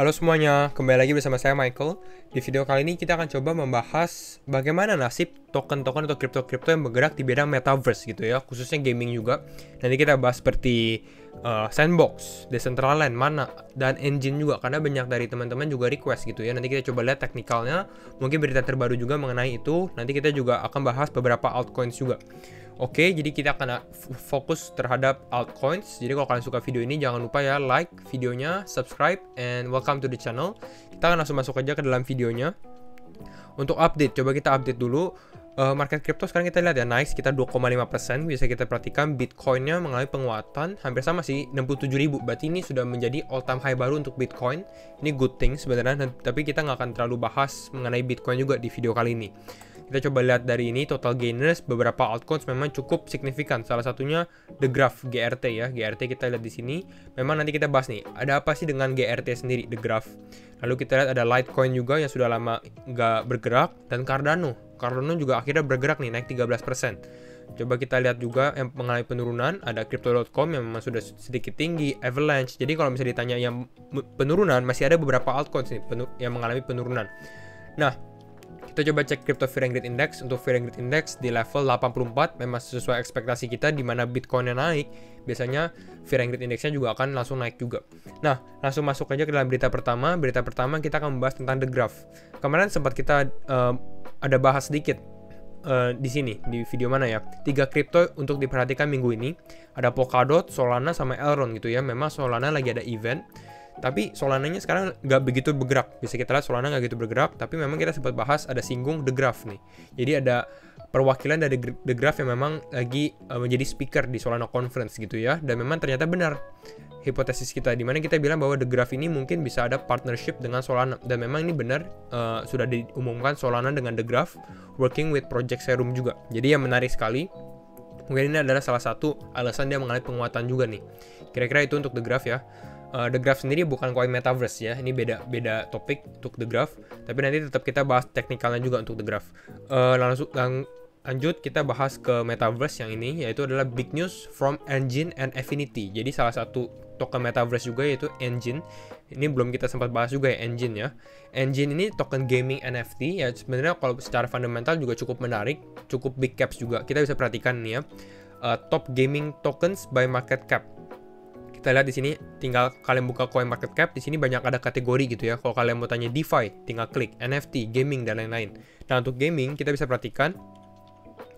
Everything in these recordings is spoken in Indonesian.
Halo semuanya, kembali lagi bersama saya Michael. Di video kali ini kita akan coba membahas bagaimana nasib token-token atau kripto-kripto yang bergerak di bidang metaverse gitu ya, khususnya gaming juga. Nanti kita bahas seperti Sandbox, Decentraland, Mana, dan Engine juga, karena banyak dari teman-teman juga request gitu ya. Nanti kita coba lihat teknikalnya, mungkin berita terbaru juga mengenai itu. Nanti kita juga akan bahas beberapa altcoins juga. Oke, jadi kita akan fokus terhadap altcoins. Jadi kalau kalian suka video ini, jangan lupa ya like videonya, subscribe, and welcome to the channel. Kita akan langsung masuk aja ke dalam videonya. Untuk update, coba kita update dulu. Market crypto sekarang kita lihat ya, naik sekitar 2,5%. Bisa kita perhatikan Bitcoinnya mengalami penguatan, hampir sama sih, 67.000. Berarti ini sudah menjadi all time high baru untuk Bitcoin. Ini good thing sebenarnya, tapi kita nggak akan terlalu bahas mengenai Bitcoin juga di video kali ini. Kita coba lihat dari ini, total gainers, beberapa altcoins memang cukup signifikan. Salah satunya The Graph, GRT ya. GRT kita lihat di sini. Memang nanti kita bahas nih, ada apa sih dengan GRT sendiri, The Graph. Lalu kita lihat ada Litecoin juga yang sudah lama nggak bergerak. Dan Cardano. Cardano juga akhirnya bergerak nih, naik 13%. Coba kita lihat juga yang mengalami penurunan. Ada Crypto.com yang memang sudah sedikit tinggi. Avalanche. Jadi kalau misalnya ditanya yang penurunan, masih ada beberapa altcoins nih yang mengalami penurunan. Nah, kita coba cek Crypto Fear and Greed Index. Untuk Fear and Greed Index di level 84, memang sesuai ekspektasi kita, di mana Bitcoinnya naik, biasanya Fear and Greed Index-nya juga akan langsung naik juga. Nah, langsung masuk aja ke dalam berita pertama. Berita pertama kita akan membahas tentang The Graph. Kemarin sempat kita ada bahas sedikit di sini, di video mana ya, 3 kripto untuk diperhatikan minggu ini. Ada Polkadot, Solana, sama Elrond gitu ya. Memang Solana lagi ada event, tapi Solananya sekarang nggak begitu bergerak. Bisa kita lihat Solana nggak begitu bergerak, tapi memang kita sempat bahas, ada singgung The Graph nih. Jadi ada perwakilan dari The Graph yang memang lagi menjadi speaker di Solana Conference gitu ya. Dan memang ternyata benar hipotesis kita, dimana kita bilang bahwa The Graph ini mungkin bisa ada partnership dengan Solana. Dan memang ini benar, sudah diumumkan Solana dengan The Graph working with Project Serum juga. Jadi yang menarik sekali, mungkin ini adalah salah satu alasan dia mengalami penguatan juga nih. Kira-kira itu untuk The Graph ya. The Graph sendiri bukan koin metaverse ya, ini beda topik untuk The Graph, tapi nanti tetap kita bahas teknikalnya juga untuk The Graph. Lanjut kita bahas ke metaverse yang ini, yaitu adalah big news from Engine and Affinity. Jadi salah satu token metaverse juga yaitu Engine. Ini belum kita sempat bahas juga ya, Engine ya. Engine ini token gaming NFT ya, sebenarnya kalau secara fundamental juga cukup menarik, cukup big caps juga. Kita bisa perhatikan nih ya, top gaming tokens by market cap. Kita lihat di sini, tinggal kalian buka coin market cap, di sini banyak ada kategori gitu ya. Kalau kalian mau tanya DeFi, tinggal klik NFT, gaming, dan lain-lain. Nah, untuk gaming kita bisa perhatikan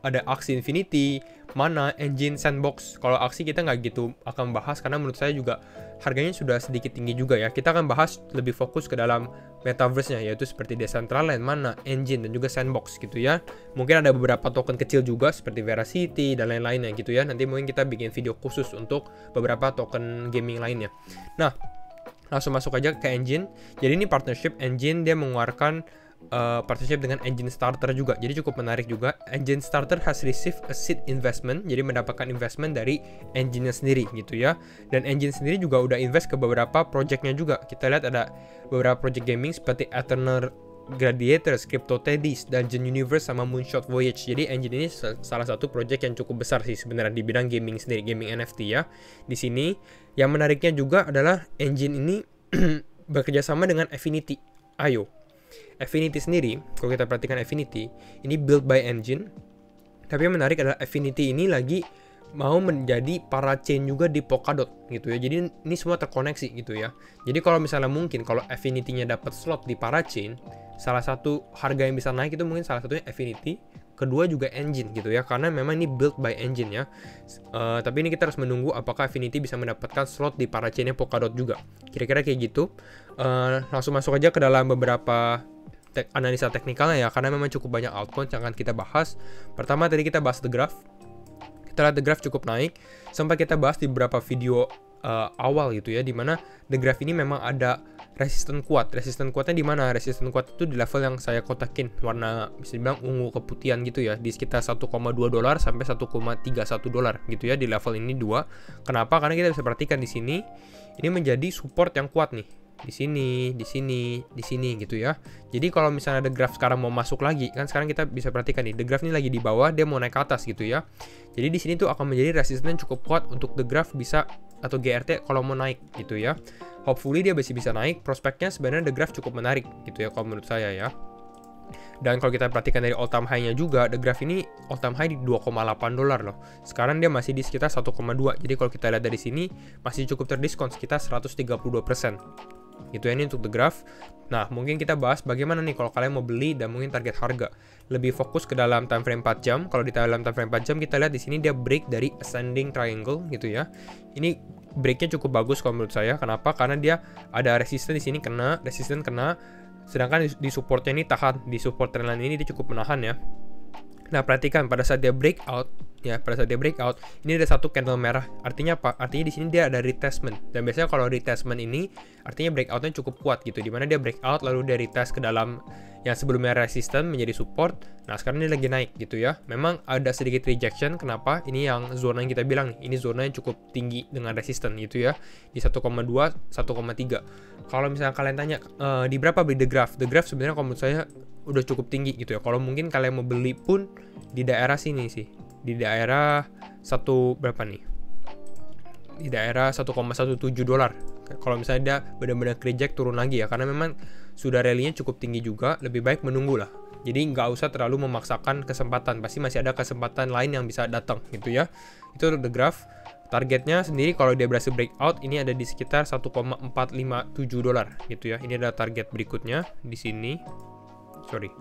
ada Axie Infinity, Mana, Engine, Sandbox. Kalau Axie kita nggak gitu akan bahas, karena menurut saya juga harganya sudah sedikit tinggi juga ya. Kita akan bahas lebih fokus ke dalam metaverse-nya, yaitu seperti Decentraland, Mana, Engine, dan juga Sandbox gitu ya. Mungkin ada beberapa token kecil juga seperti Veracity dan lain-lainnya gitu ya. Nanti mungkin kita bikin video khusus untuk beberapa token gaming lainnya. Nah, langsung masuk aja ke Engine. Jadi ini partnership Engine, dia mengeluarkan partnership dengan Engine Starter juga. Jadi cukup menarik juga. Engine Starter has received a seed investment, jadi mendapatkan investment dari Engine-nya sendiri gitu ya. Dan Engine sendiri juga udah invest ke beberapa project-nya juga. Kita lihat ada beberapa project gaming seperti Eternal Gladiators, Crypto Teddies, Dungeon Universe, sama Moonshot Voyage. Jadi Engine ini salah satu project yang cukup besar sih sebenarnya di bidang gaming sendiri, gaming NFT ya. Di sini yang menariknya juga adalah Engine ini bekerja sama dengan Affinity. Affinity sendiri, kalau kita perhatikan Affinity, ini built by Engine. Tapi yang menarik adalah Affinity ini lagi mau menjadi parachain juga di Polkadot gitu ya. Jadi ini semua terkoneksi gitu ya. Jadi kalau misalnya mungkin kalau Affinity-nya dapat slot di parachain, salah satu harga yang bisa naik itu mungkin salah satunya Affinity, kedua juga Engine gitu ya, karena memang ini built by Engine ya. Tapi ini kita harus menunggu apakah Affinity bisa mendapatkan slot di parachain-nya Polkadot juga. Kira-kira kayak gitu. Langsung masuk aja ke dalam beberapa analisa teknikalnya ya, karena memang cukup banyak altcoin yang akan kita bahas. Pertama tadi kita bahas The Graph. Kita lihat The Graph cukup naik. Sampai kita bahas di beberapa video awal gitu ya, dimana The Graph ini memang ada resisten kuat. Resisten kuatnya di mana? Resisten kuat itu di level yang saya kotakin, warna bisa dibilang ungu keputihan gitu ya, di sekitar 1,2 dolar sampai 1,31 dolar gitu ya, di level ini 2. Kenapa? Karena kita bisa perhatikan di sini, ini menjadi support yang kuat nih. Di sini gitu ya. Jadi kalau misalnya The Graph sekarang mau masuk lagi, kan sekarang kita bisa perhatikan nih, The Graph ini lagi di bawah, dia mau naik ke atas gitu ya. Jadi di sini tuh akan menjadi resisten cukup kuat untuk The Graph bisa atau GRT kalau mau naik gitu ya. Hopefully dia masih bisa naik, prospeknya sebenarnya The Graph cukup menarik gitu ya kalau menurut saya ya. Dan kalau kita perhatikan dari all time high-nya juga, The Graph ini all time high di 2,8 dolar loh. Sekarang dia masih di sekitar 1,2. Jadi kalau kita lihat dari sini masih cukup terdiskon sekitar 132%. Gitu ya, ini untuk The Graph. Nah, mungkin kita bahas bagaimana nih kalau kalian mau beli dan mungkin target harga. Lebih fokus ke dalam time frame 4 jam. Kalau di dalam time frame 4 jam kita lihat di sini dia break dari ascending triangle gitu ya. Ini breaknya cukup bagus kalau menurut saya. Kenapa? Karena dia ada resisten di sini kena, resisten kena. Sedangkan di supportnya ini tahan, di support trendline ini dia cukup menahan ya. Nah, perhatikan pada saat dia breakout, ini ada satu candle merah. Artinya apa? Artinya di sini dia ada retestment. Dan biasanya kalau retestment ini artinya breakoutnya cukup kuat gitu. Dimana dia breakout lalu dia retest ke dalam yang sebelumnya resisten menjadi support. Nah, sekarang ini lagi naik gitu ya. Memang ada sedikit rejection. Kenapa? Ini yang zona yang kita bilang nih. Ini zona yang cukup tinggi dengan resisten gitu ya. Di 1,2, 1,3. Kalau misalnya kalian tanya di berapa beli The Graph? The Graph sebenarnya kalau menurut saya udah cukup tinggi gitu ya. Kalau mungkin kalian mau beli pun di daerah sini sih. Di daerah berapa nih? Di daerah 1,17 dolar. Kalau misalnya dia benar-benar reject turun lagi ya, karena memang sudah rally-nya cukup tinggi juga, lebih baik menunggu lah. Jadi nggak usah terlalu memaksakan kesempatan, pasti masih ada kesempatan lain yang bisa datang gitu ya. Itu The Graph. Targetnya sendiri kalau dia berhasil breakout ini ada di sekitar 1,457 dolar gitu ya. Ini adalah target berikutnya di sini. Sorry.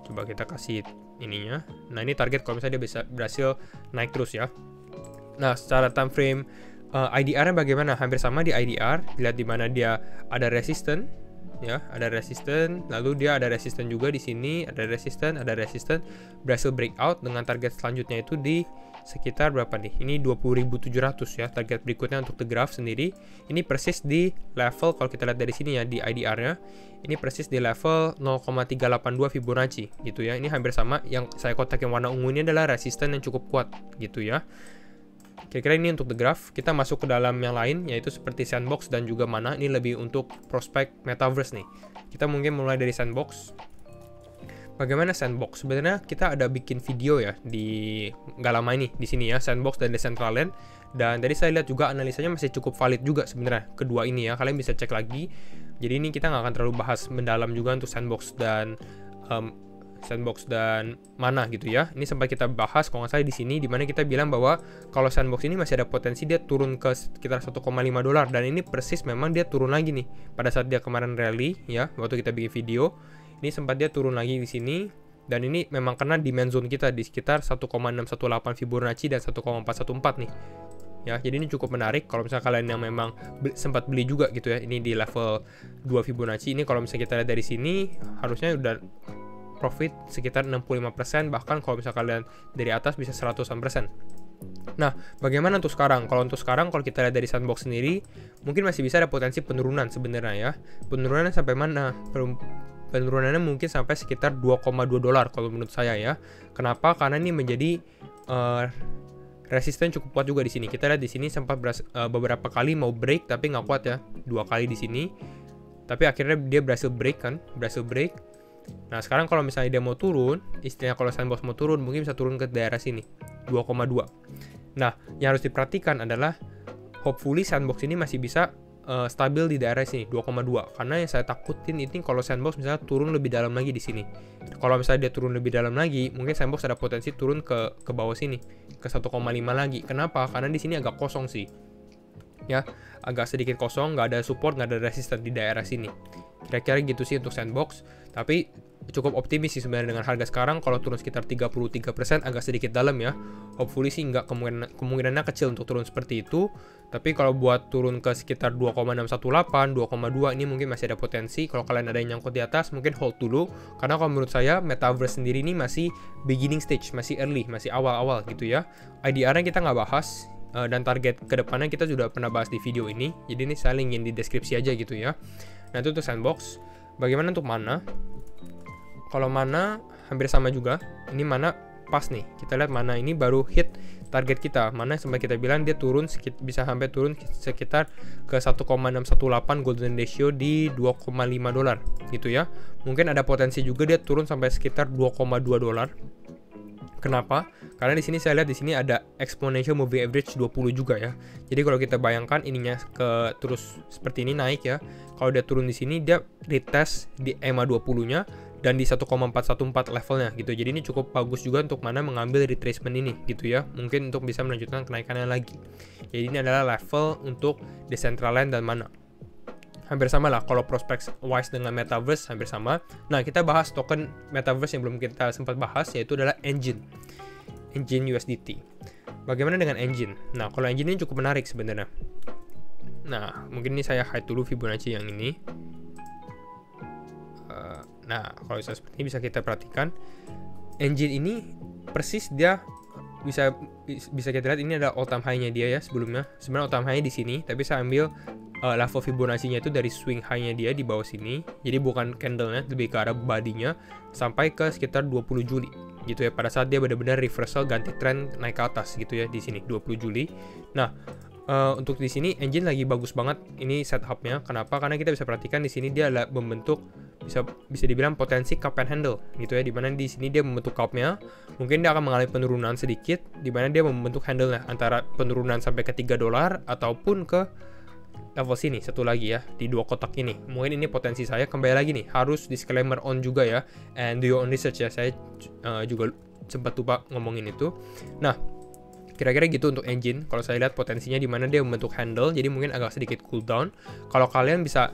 Coba kita kasih ininya. Nah, ini target kalau misalnya dia bisa berhasil naik terus ya. Nah, secara time frame IDR-nya bagaimana? Hampir sama di IDR. Lihat di mana dia ada resisten ya, ada resisten, lalu dia ada resisten juga di sini, ada resisten, berhasil breakout dengan target selanjutnya itu di sekitar berapa nih? Ini 20.700 ya, target berikutnya untuk The Graph sendiri. Ini persis di level kalau kita lihat dari sini ya di IDR-nya. Ini persis di level 0,382 Fibonacci gitu ya. Ini hampir sama, yang saya kotak yang warna ungu ini adalah resisten yang cukup kuat gitu ya. Kira-kira ini untuk The Graph. Kita masuk ke dalam yang lain, yaitu seperti Sandbox dan juga Mana. Ini lebih untuk prospek Metaverse nih. Kita mungkin mulai dari Sandbox. Bagaimana Sandbox? Sebenarnya kita ada bikin video ya di nggak lama ini di sini ya, Sandbox dan Decentraland. Dan tadi saya lihat juga analisanya masih cukup valid juga sebenarnya kedua ini ya. Kalian bisa cek lagi. Jadi ini kita nggak akan terlalu bahas mendalam juga untuk Sandbox dan Mana gitu ya. Ini sempat kita bahas kalau nggak salah di sini, dimana kita bilang bahwa kalau Sandbox ini masih ada potensi dia turun ke sekitar 1,5 dolar, dan ini persis memang dia turun lagi nih pada saat dia kemarin rally ya, waktu kita bikin video. Ini sempat dia turun lagi di sini, dan ini memang kena demand zone kita di sekitar 1,618 Fibonacci dan 1,414 nih. Ya, jadi ini cukup menarik kalau misalnya kalian yang memang sempat beli juga gitu ya. Ini di level 2 Fibonacci. Ini kalau misalnya kita lihat dari sini harusnya udah profit sekitar 65%, bahkan kalau misalnya kalian dari atas bisa 100%. Nah, bagaimana untuk sekarang? Kalau untuk sekarang, kalau kita lihat dari Sandbox sendiri, mungkin masih bisa ada potensi penurunan sebenarnya ya. Penurunannya sampai mana? Penurunannya mungkin sampai sekitar 2,2 dolar kalau menurut saya ya. Kenapa? Karena ini menjadi resisten cukup kuat juga di sini. Kita lihat di sini sempat beberapa kali mau break tapi nggak kuat ya. 2 kali di sini. Tapi akhirnya dia berhasil break. Nah, sekarang kalau misalnya dia mau turun, istilahnya kalau Sandbox mau turun, mungkin bisa turun ke daerah sini, 2,2. Nah, yang harus diperhatikan adalah hopefully Sandbox ini masih bisa stabil di daerah sini, 2,2. Karena yang saya takutin ini kalau Sandbox misalnya turun lebih dalam lagi di sini. Kalau misalnya dia turun lebih dalam lagi, mungkin Sandbox ada potensi turun ke bawah sini, ke 1,5 lagi. Kenapa? Karena di sini agak kosong sih. Ya, agak sedikit kosong, nggak ada support, nggak ada resisten di daerah sini. Kira-kira gitu sih untuk Sandbox. Tapi cukup optimis sih sebenarnya dengan harga sekarang. Kalau turun sekitar 33%, agak sedikit dalam ya. Hopefully sih nggak, kemungkinannya kecil untuk turun seperti itu. Tapi kalau buat turun ke sekitar 2,618, 2,2 ini mungkin masih ada potensi. Kalau kalian ada yang nyangkut di atas, mungkin hold dulu. Karena kalau menurut saya Metaverse sendiri ini masih beginning stage, masih early, masih awal-awal gitu ya. IDR-nya kita nggak bahas. Dan target kedepannya kita sudah pernah bahas di video ini. Jadi ini saya linkin di deskripsi aja gitu ya. Nah, itu untuk Sandbox. Bagaimana untuk Mana? Kalau Mana hampir sama juga. Ini Mana pas nih. Kita lihat Mana ini baru hit target kita. Mana sampai kita bilang dia turun bisa sampai turun sekitar ke 1,618 golden ratio di 2,5 dolar gitu ya. Mungkin ada potensi juga dia turun sampai sekitar 2,2 dolar. Kenapa? Karena di sini saya lihat di sini ada exponential moving average 20 juga ya. Jadi kalau kita bayangkan ininya ke terus seperti ini naik ya. Kalau dia turun di sini dia retest di EMA 20-nya dan di 1,414 levelnya gitu. Jadi ini cukup bagus juga untuk mana mengambil retracement ini gitu ya. Mungkin untuk bisa melanjutkan kenaikannya lagi. Jadi ini adalah level untuk Decentraland dan mana. Hampir sama lah kalau prospects wise dengan Metaverse, hampir sama. Nah, kita bahas token Metaverse yang belum kita sempat bahas, yaitu adalah Engine USDT. Bagaimana dengan Engine? Nah, kalau Engine ini cukup menarik sebenarnya. Nah, mungkin ini saya hide dulu Fibonacci yang ini. Nah, kalau seperti ini bisa kita perhatikan, Engine ini persis dia bisa kita lihat ini ada all time high-nya dia ya sebelumnya. Sebenarnya all time high-nya di sini, tapi saya ambil level Fibonacci-nya itu dari swing high-nya dia di bawah sini. Jadi bukan candle-nya, lebih ke arah body-nya sampai ke sekitar 20 Juli gitu ya. Pada saat dia benar-benar reversal ganti trend naik ke atas gitu ya di sini 20 Juli. Nah, untuk di sini Engine lagi bagus banget ini setup-nya. Kenapa? Karena kita bisa perhatikan di sini dia membentuk bisa dibilang potensi cup and handle gitu ya, dimana di sini dia membentuk cup-nya, mungkin dia akan mengalami penurunan sedikit, dimana dia membentuk handle-nya antara penurunan sampai ke $3 ataupun ke level sini satu lagi ya di dua kotak ini. Mungkin ini potensi saya. Kembali lagi nih, harus disclaimer on juga ya, and do your own research ya. Saya juga sempat lupa ngomongin itu. Nah, kira-kira gitu untuk Engine. Kalau saya lihat potensinya di mana dia membentuk handle, jadi mungkin agak sedikit cooldown. Kalau kalian bisa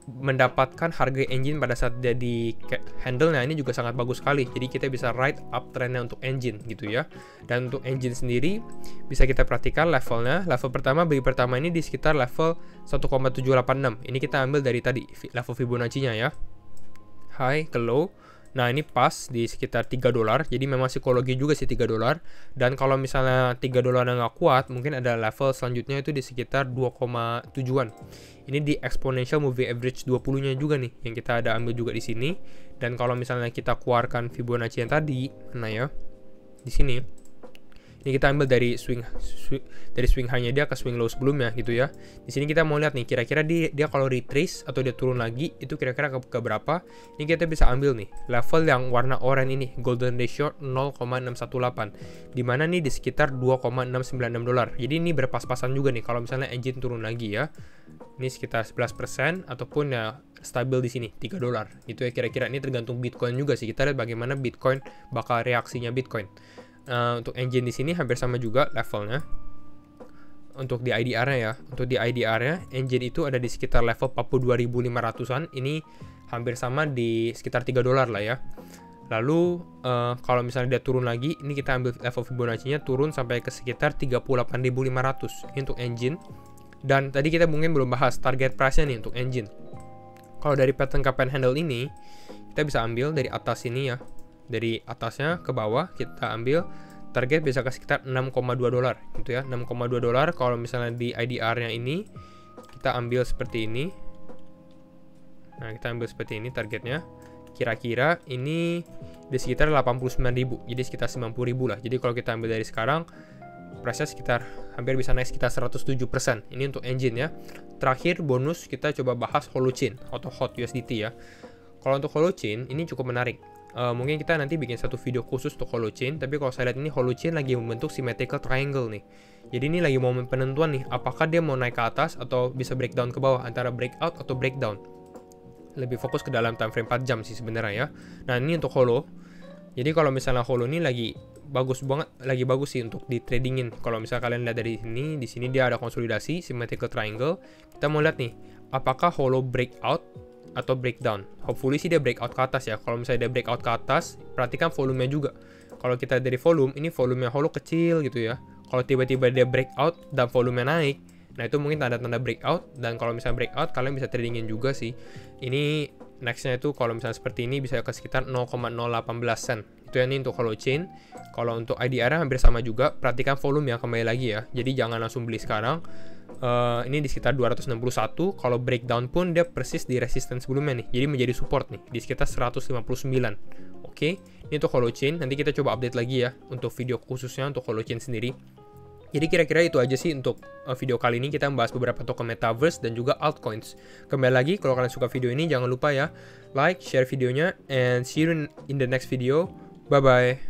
mendapatkan harga Engine pada saat dia di handle-nya, ini juga sangat bagus sekali. Jadi kita bisa ride up trendnya untuk Engine gitu ya. Dan untuk Engine sendiri bisa kita perhatikan levelnya. Level pertama, beli pertama ini di sekitar level 1,786. Ini kita ambil dari tadi level Fibonacci-nya ya, high ke low. Nah, ini pas di sekitar $3. Jadi memang psikologi juga sih $3. Dan kalau misalnya $3 nggak kuat, mungkin ada level selanjutnya itu di sekitar 2,7-an. Ini di exponential moving average 20-nya juga nih yang kita ada ambil juga di sini. Dan kalau misalnya kita keluarkan Fibonacci yang tadi, nah ya, di sini. Ini kita ambil dari swing high-nya dia ke swing low sebelumnya gitu ya. Di sini kita mau lihat nih kira-kira dia kalau retrace atau dia turun lagi itu kira-kira ke berapa. Ini kita bisa ambil nih level yang warna oranye ini, golden ratio 0,618. Di mana nih di sekitar $2,696. Jadi ini berpas-pasan juga nih kalau misalnya Engine turun lagi ya. Ini sekitar 11% ataupun ya stabil di sini $3 gitu ya kira-kira. Ini tergantung Bitcoin juga sih. Kita lihat bagaimana Bitcoin bakal reaksinya Bitcoin. Untuk Engine di sini hampir sama juga levelnya. Untuk di IDR-nya ya, untuk di IDR-nya Engine itu ada di sekitar level 42.500-an. Ini hampir sama di sekitar $3 lah ya. Lalu kalau misalnya dia turun lagi, ini kita ambil level Fibonacci-nya turun sampai ke sekitar 38.500. Ini untuk Engine. Dan tadi kita mungkin belum bahas target price-nya nih untuk Engine. Kalau dari pattern cup and handle ini, kita bisa ambil dari atas ini ya. Dari atasnya ke bawah kita ambil target bisa ke sekitar $6,2 gitu ya. $6,2 kalau misalnya di IDR-nya ini kita ambil seperti ini. Nah, kita ambil seperti ini targetnya. Kira-kira ini di sekitar 89.000. Jadi sekitar 90.000 lah. Jadi kalau kita ambil dari sekarang price-nya sekitar hampir bisa naik sekitar 107%. Ini untuk Engine ya. Terakhir bonus kita coba bahas Holochain atau Hot USDT ya. Kalau untuk Holochain ini cukup menarik. Mungkin kita nanti bikin satu video khusus untuk Holochain, tapi kalau saya lihat ini Holochain lagi membentuk symmetrical triangle nih. Jadi ini lagi momen penentuan nih, apakah dia mau naik ke atas atau bisa breakdown ke bawah, antara breakout atau breakdown. Lebih fokus ke dalam time frame 4 jam sih sebenarnya ya. Nah, ini untuk Holo. Jadi kalau misalnya Holo ini lagi bagus banget, lagi bagus sih untuk di tradingin. Kalau misalnya kalian lihat dari sini, di sini dia ada konsolidasi symmetrical triangle. Kita mau lihat nih, apakah Holo breakout atau breakdown. Hopefully sih dia breakout ke atas ya. Kalau misalnya dia breakout ke atas, perhatikan volumenya juga. Kalau kita dari volume, ini volumenya Holo kecil gitu ya. Kalau tiba-tiba dia breakout dan volumenya naik, nah itu mungkin tanda-tanda breakout. Dan kalau misalnya breakout, kalian bisa tradingin juga sih. Ini nextnya itu kalau misalnya seperti ini bisa ke sekitar 0,018 sen. Itu yang ini untuk Holochain. Kalau untuk IDR hampir sama juga. Perhatikan volume ya, kembali lagi ya. Jadi jangan langsung beli sekarang. Ini di sekitar 261. Kalau breakdown pun dia persis di resistance sebelumnya nih. Jadi menjadi support nih di sekitar 159. Oke, ini untuk Holochain. Nanti kita coba update lagi ya untuk video khususnya untuk Holochain sendiri. Jadi kira-kira itu aja sih untuk video kali ini. Kita membahas beberapa token Metaverse dan juga altcoins. Kembali lagi, kalau kalian suka video ini jangan lupa ya like, share videonya, and see you in the next video. Bye bye.